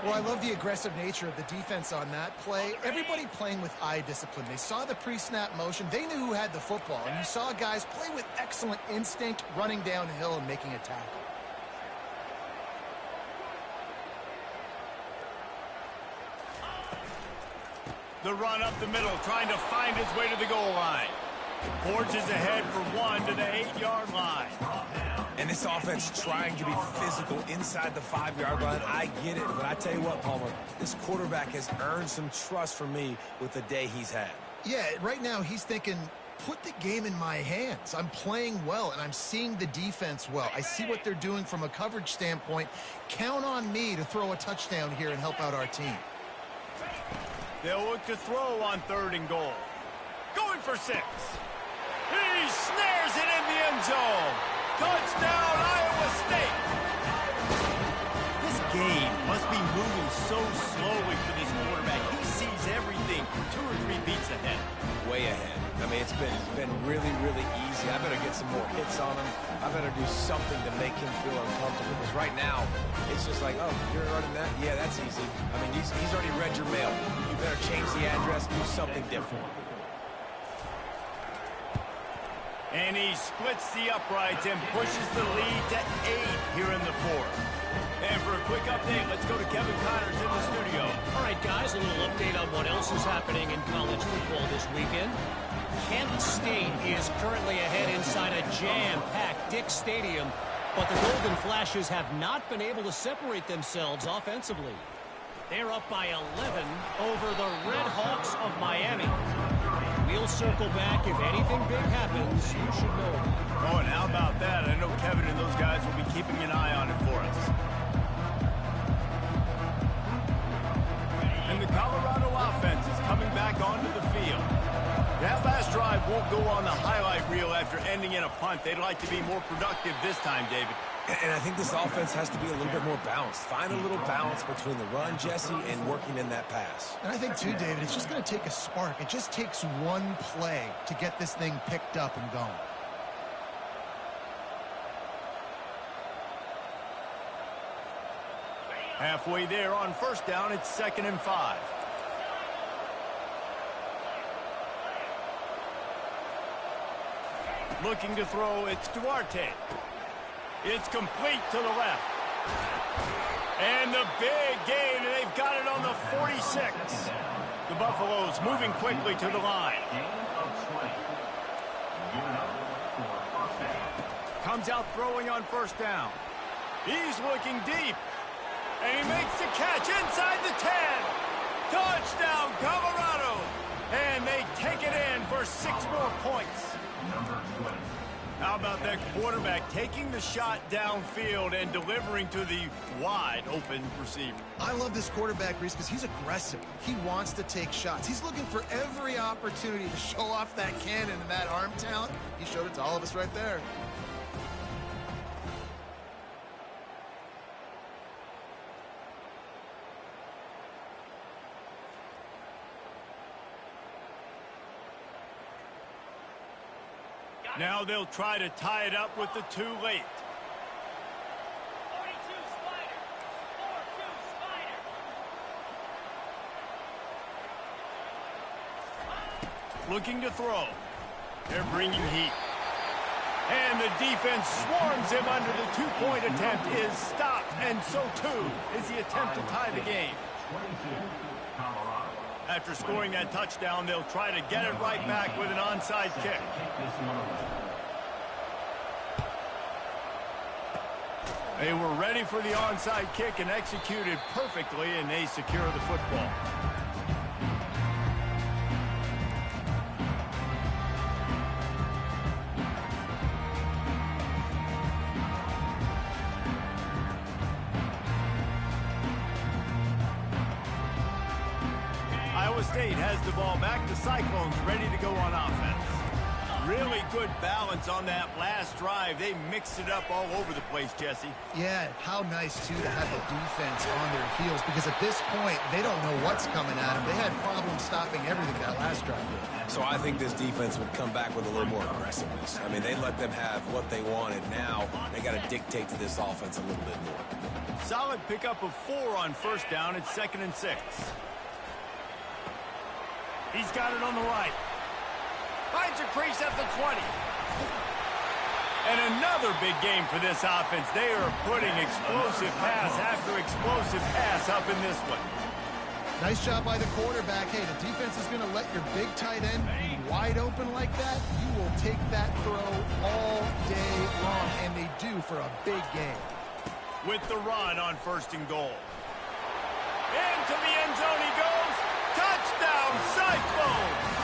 Well, I love the aggressive nature of the defense on that play. Everybody playing with eye discipline. They saw the pre-snap motion. They knew who had the football. And you saw guys play with excellent instinct, running downhill and making a tackle. The run up the middle, trying to find his way to the goal line. Forges ahead for 1 to the 8-yard line. And this offense trying to be physical inside the 5-yard line. I get it, but I tell you what, Palmer, this quarterback has earned some trust from me with the day he's had. Yeah, right now he's thinking, put the game in my hands. I'm playing well, and I'm seeing the defense well. I see what they're doing from a coverage standpoint. Count on me to throw a touchdown here and help out our team. They'll look to throw on 3rd and goal. Going for 6. He snares it in the end zone. Touchdown, Iowa State. This game must be moving so slowly for this quarterback. He sees everything 2 or 3 beats ahead. Way ahead. I mean, it's been really, really easy. I better get some more hits on him. I better do something to make him feel uncomfortable. Because right now, it's just like, oh, you're running that? Yeah, that's easy. I mean, he's already read your mail. You better change the address, do something different. And he splits the uprights and pushes the lead to 8 here in the 4th. And for a quick update, let's go to Kevin Connors in the studio. All right, guys, a little update on what else is happening in college football this weekend. Kent State is currently ahead inside a jam-packed Dick Stadium, but the Golden Flashes have not been able to separate themselves offensively. They're up by 11 over the Red Hawks of Miami. We'll circle back. If anything big happens, you should know. Oh, and how about that? I know Kevin and those guys will be keeping an eye on it for us. And the Colorado offense is coming back onto the field. That last drive won't go on the highlight reel after ending in a punt. They'd like to be more productive this time, David. And I think this offense has to be a little bit more balanced. Find a little balance between the run, Jesse, and working in that pass. And I think, too, David, it's just going to take a spark. It just takes one play to get this thing picked up and going. Halfway there on 1st down, it's 2nd and 5. Looking to throw, it's Duarte. It's complete to the left. And the big gain, and they've got it on the 46. The Buffaloes moving quickly to the line. Comes out throwing on 1st down. He's looking deep. And he makes the catch inside the 10. Touchdown, Colorado. And they take it in for 6 more points. How about that quarterback taking the shot downfield and delivering to the wide open receiver? I love this quarterback, Reese, because he's aggressive. He wants to take shots. He's looking for every opportunity to show off that cannon and that arm talent. He showed it to all of us right there. Now they'll try to tie it up with the too late. 42 Spider. 4-2 Spider. Looking to throw. They're bringing heat. And the defense swarms him under the two-point attempt is stopped. And so, too, is the attempt to tie the game. After scoring that touchdown, they'll try to get it right back with an onside kick. They were ready for the onside kick and executed perfectly, and they secure the football. Iowa State has the ball back. The Cyclones ready to go on offense. Really good balance on that last drive. They mixed it up all over the place, Jesse. Yeah, how nice, too, to have the defense on their heels, because at this point, they don't know what's coming at them. They had problems stopping everything that last drive did. So I think this defense would come back with a little more aggressiveness. I mean, they let them have what they wanted. Now they got to dictate to this offense a little bit more. Solid pickup of 4 on first down. It's 2nd and 6. He's got it on the right. Finds a crease at the 20. And another big game for this offense. They are putting explosive pass after explosive pass up in this one. Nice job by the quarterback. Hey, the defense is going to let your big tight end be wide open like that. You will take that throw all day long, and they do for a big game. With the run on 1st and goal. Into the end zone he goes. Touchdown, Cyclones!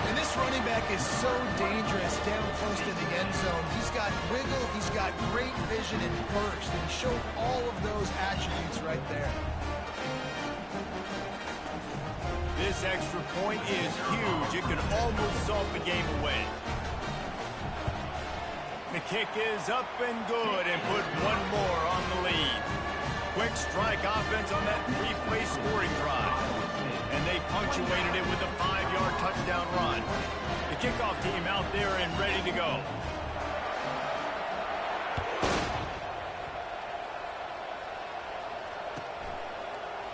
And this running back is so dangerous down close to the end zone. He's got wiggle, he's got great vision and burst, and he showed all of those attributes right there. This extra point is huge. It could almost solve the game away. The kick is up and good and put one more on the lead. Quick strike offense on that 3-play scoring drive. And they punctuated it with a 5-yard touchdown run. The kickoff team out there and ready to go.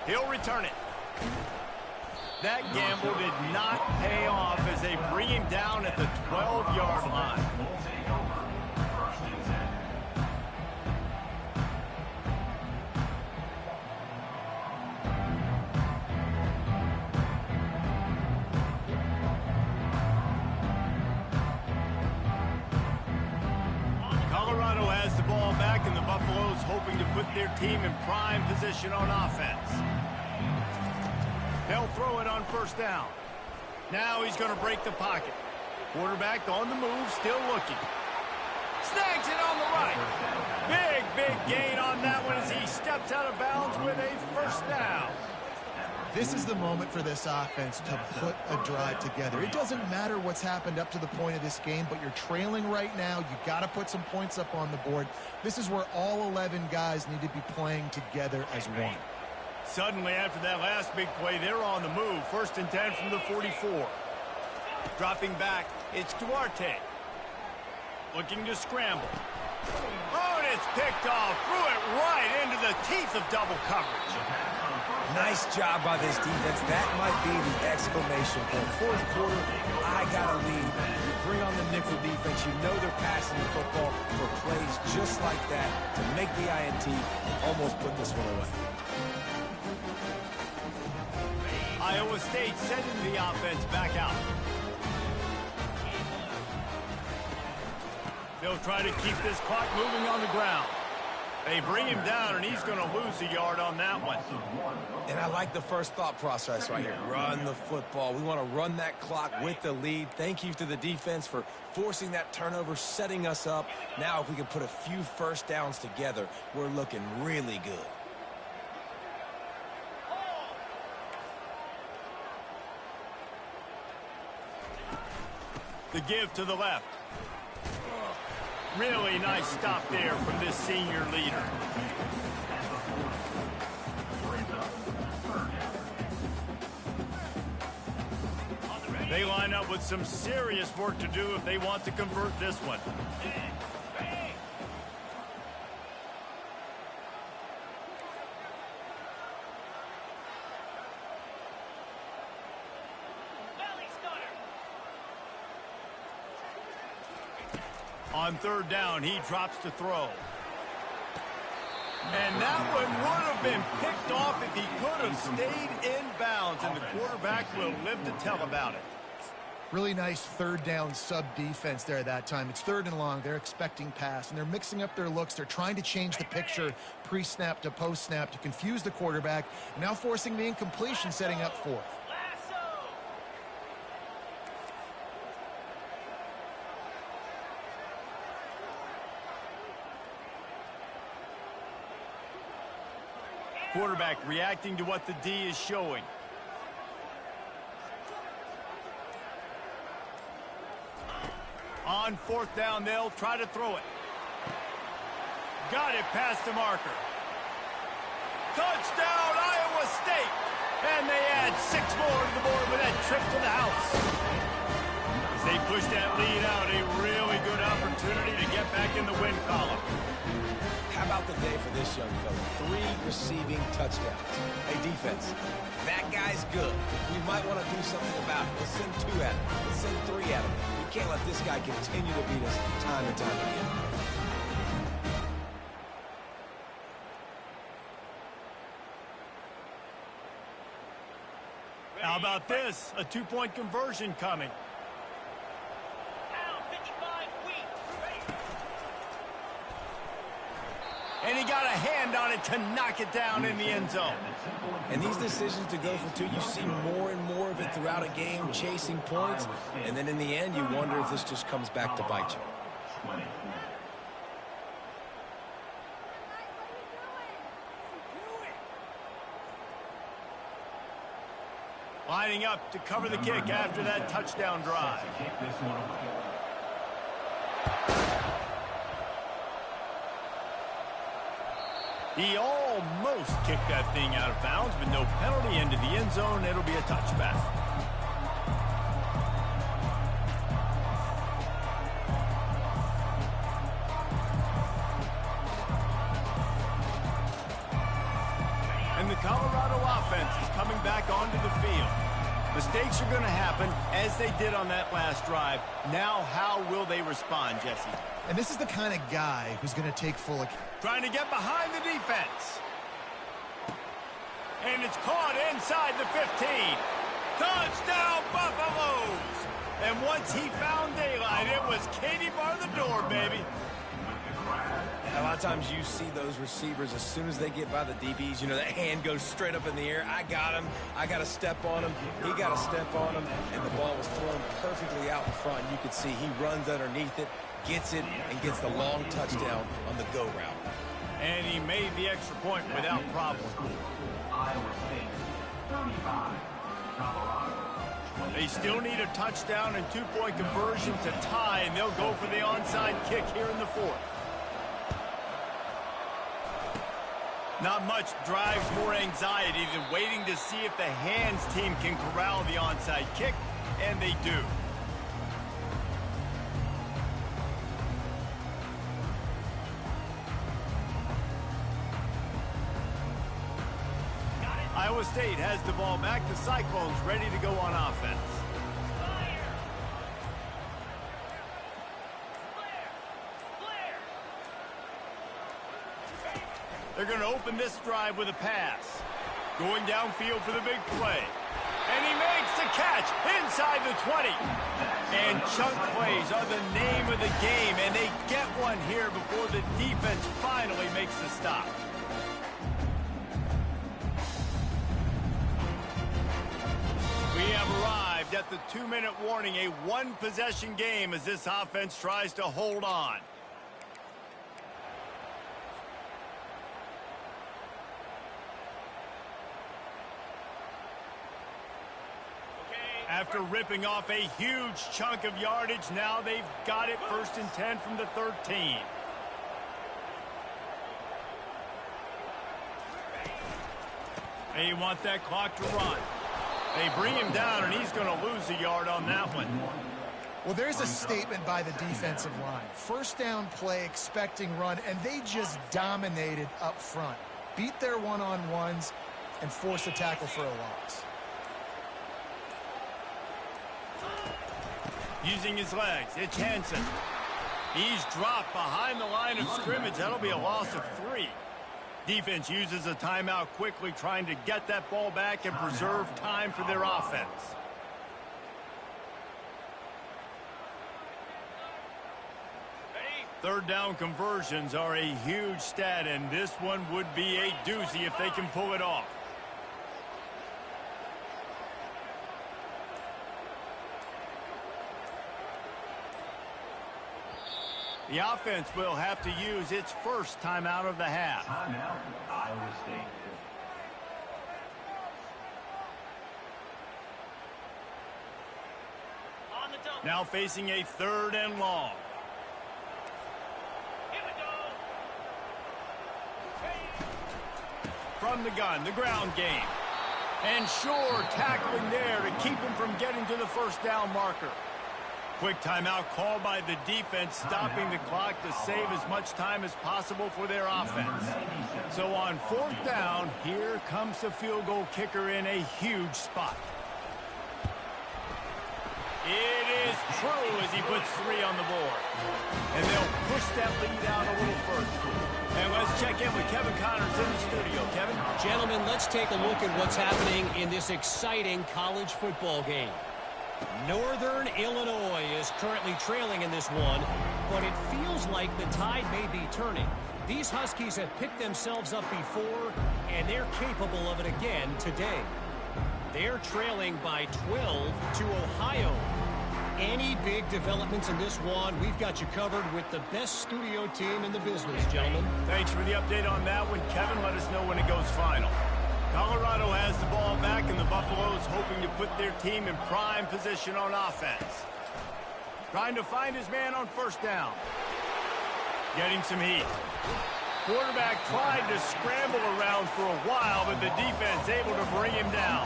He'll return it. That gamble did not pay off as they bring him down at the 12-yard line. Colorado has the ball back, and the Buffaloes hoping to put their team in prime position on offense. They'll throw it on 1st down. Now he's going to break the pocket. Quarterback on the move, still looking. Snags it on the right. Big gain on that one as he steps out of bounds with a 1st down. This is the moment for this offense to put a drive together. It doesn't matter what's happened up to the point of this game, but you're trailing right now. You got to put some points up on the board. This is where all 11 guys need to be playing together as one. Suddenly, after that last big play, they're on the move. 1st and 10 from the 44. Dropping back, it's Duarte. Looking to scramble. Oh, and it's picked off. Threw it right into the teeth of double coverage. Nice job by this defense. That might be the exclamation point. 4th quarter, I got a lead. You bring on the nickel defense. You know they're passing the football for plays just like that to make the INT and almost put this one away. Iowa State sending the offense back out. They'll try to keep this clock moving on the ground. They bring him down, and he's going to lose a yard on that one. And I like the first thought process right here. Run the football. We want to run that clock with the lead. Thank you to the defense for forcing that turnover, setting us up. Now if we can put a few first downs together, we're looking really good. The give to the left. Really nice stop there from this senior leader. They line up with some serious work to do if they want to convert this one. On third down, he drops to throw. And that one would have been picked off if he could have stayed in bounds, and the quarterback will live to tell about it. Really nice third down sub defense there that time. It's third and long. They're expecting pass, and they're mixing up their looks. They're trying to change the picture pre-snap to post-snap to confuse the quarterback, and now forcing the incompletion, setting up fourth. Quarterback reacting to what the D is showing. On fourth down, they'll try to throw it. Got it past the marker. Touchdown, Iowa State! And they add 6 more to the board with that trip to the house. As they push that lead out, a really good opportunity to get back in the win column. How about the day for this young fella? 3 receiving touchdowns. Hey, defense, that guy's good. We might want to do something about it. Let's send 2 at him. Let's send 3 at him. We can't let this guy continue to beat us time and time again. How about this? A 2-point conversion coming. And he got a hand on it to knock it down in the end zone. And these decisions to go for 2, you see more and more of it throughout a game, chasing points. And then in the end, you wonder if this just comes back to bite you. Lining up to cover the kick after that touchdown drive. He almost kicked that thing out of bounds, but no penalty into the end zone. It'll be a touchback. And the Colorado offense is coming back onto the field. Mistakes are going to happen, as they did on that last drive. Now, how will they respond, Jesse? And this is the kind of guy who's going to take full account. Trying to get behind the defense. And it's caught inside the 15. Touchdown, Buffaloes! And once he found daylight, it was Katie bar the door, baby. A lot of times you see those receivers, as soon as they get by the DBs, you know, that hand goes straight up in the air. I got him. I got to step on him. He got to step on him. And the ball was thrown perfectly out in front. You could see he runs underneath it, gets it, and gets the long touchdown on the go route. And he made the extra point without problem. They still need a touchdown and 2-point conversion to tie, and they'll go for the onside kick here in the 4th. Not much drives more anxiety than waiting to see if the hands team can corral the onside kick, and they do. Iowa State has the ball back. The Cyclones ready to go on offense. They're going to open this drive with a pass. Going downfield for the big play. And he makes the catch inside the 20. And chunk plays are the name of the game, and they get one run here before the defense finally makes the stop. We have arrived at the 2-minute warning, a one-possession game as this offense tries to hold on. After ripping off a huge chunk of yardage, now they've got it 1st and 10 from the 13. They want that clock to run. They bring him down, and he's going to lose a yard on that one. Well, there's a statement by the defensive line. 1st down play, expecting run, and they just dominated up front. Beat their one-on-ones and force a tackle for a loss. Using his legs, it's Hansen. He's dropped behind the line of scrimmage. That'll be a loss of 3. Defense uses a timeout quickly, trying to get that ball back and preserve time for their offense. Third down conversions are a huge stat, and this one would be a doozy if they can pull it off. The offense will have to use its first timeout of the half. Timeout, Iowa State. Now facing a 3rd and long. From the gun, the ground game. And sure, tackling there to keep him from getting to the 1st down marker. Quick timeout called by the defense, stopping the clock to save as much time as possible for their offense. So on 4th down, here comes the field goal kicker in a huge spot. It is true as he puts 3 on the board. And they'll push that lead out a little further. And let's check in with Kevin Connors in the studio. Kevin? Gentlemen, let's take a look at what's happening in this exciting college football game. Northern Illinois is currently trailing in this one, but it feels like the tide may be turning. These Huskies have picked themselves up before, and they're capable of it again today. They're trailing by 12 to Ohio. Any big developments in this one, we've got you covered with the best studio team in the business, gentlemen. Thanks for the update on that one, Kevin. Let us know when it goes final. Colorado has the ball back, and the Buffaloes hoping to put their team in prime position on offense. Trying to find his man on 1st down. Getting some heat. Quarterback tried to scramble around for a while, but the defense able to bring him down.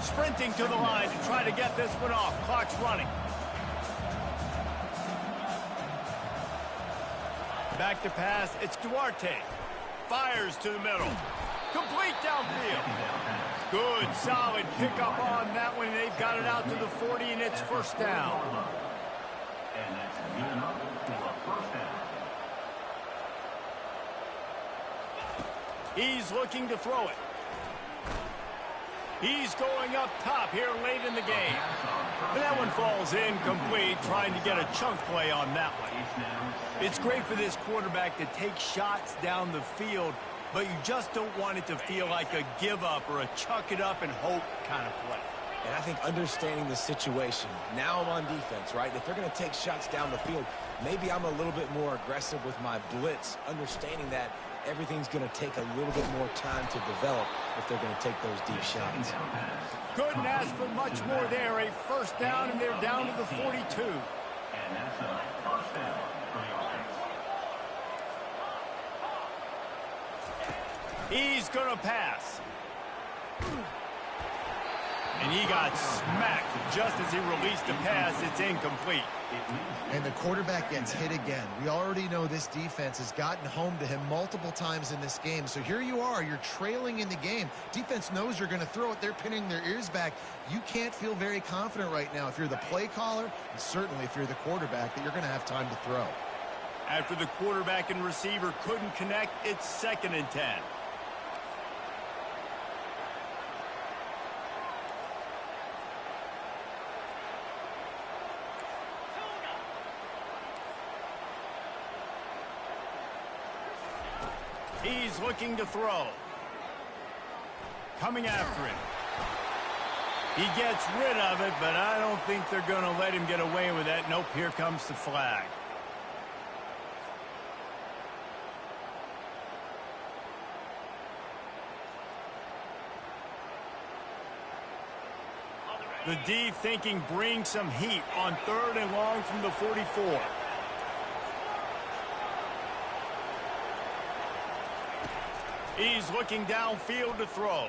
Sprinting to the line to try to get this one off. Clock's running. Back to pass. It's Duarte. Fires to the middle. Complete downfield. Good, solid pickup on that one. They've got it out to the 40, and it's 1st down. And that's good enough for a 1st down. He's looking to throw it. He's going up top here late in the game. And that one falls incomplete, trying to get a chunk play on that one. It's great for this quarterback to take shots down the field, but you just don't want it to feel like a give-up or a chuck it up and hope kind of play. And I think understanding the situation, now I'm on defense, right? If they're going to take shots down the field, maybe I'm a little bit more aggressive with my blitz, understanding that everything's going to take a little bit more time to develop if they're going to take those deep shots. Couldn't ask for much more there. A 1st down, and they're down to the 42. And that's a 1st down for the offense. He's going to pass. And he got smacked just as he released the pass. It's incomplete. And the quarterback gets hit again. We already know this defense has gotten home to him multiple times in this game. So here you are. You're trailing in the game. Defense knows you're going to throw it. They're pinning their ears back. You can't feel very confident right now if you're the play caller, and certainly if you're the quarterback, that you're going to have time to throw. After the quarterback and receiver couldn't connect, it's 2nd and 10. He's looking to throw. Coming after him. He gets rid of it, but I don't think they're going to let him get away with that. Nope, here comes the flag. The D thinking bring some heat on 3rd and long from the 44. He's looking downfield to throw.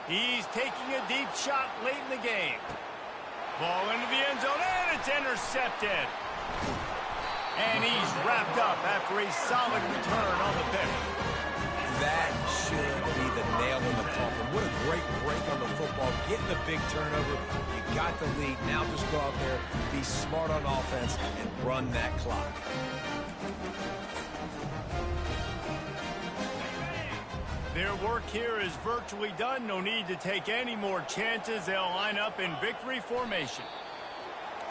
He's taking a deep shot late in the game. Ball into the end zone, and it's intercepted. And he's wrapped up after a solid return on the pick. That should be the nail in the coffin. What a great break on the football. Getting the big turnover. You got the lead. Now just go out there, be smart on offense, and run that clock. Their work here is virtually done. No need to take any more chances. They'll line up in victory formation.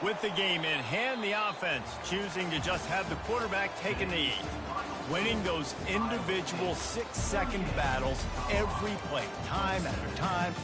With the game in hand, the offense choosing to just have the quarterback take a knee. Winning those individual 6-second battles every play, time after time.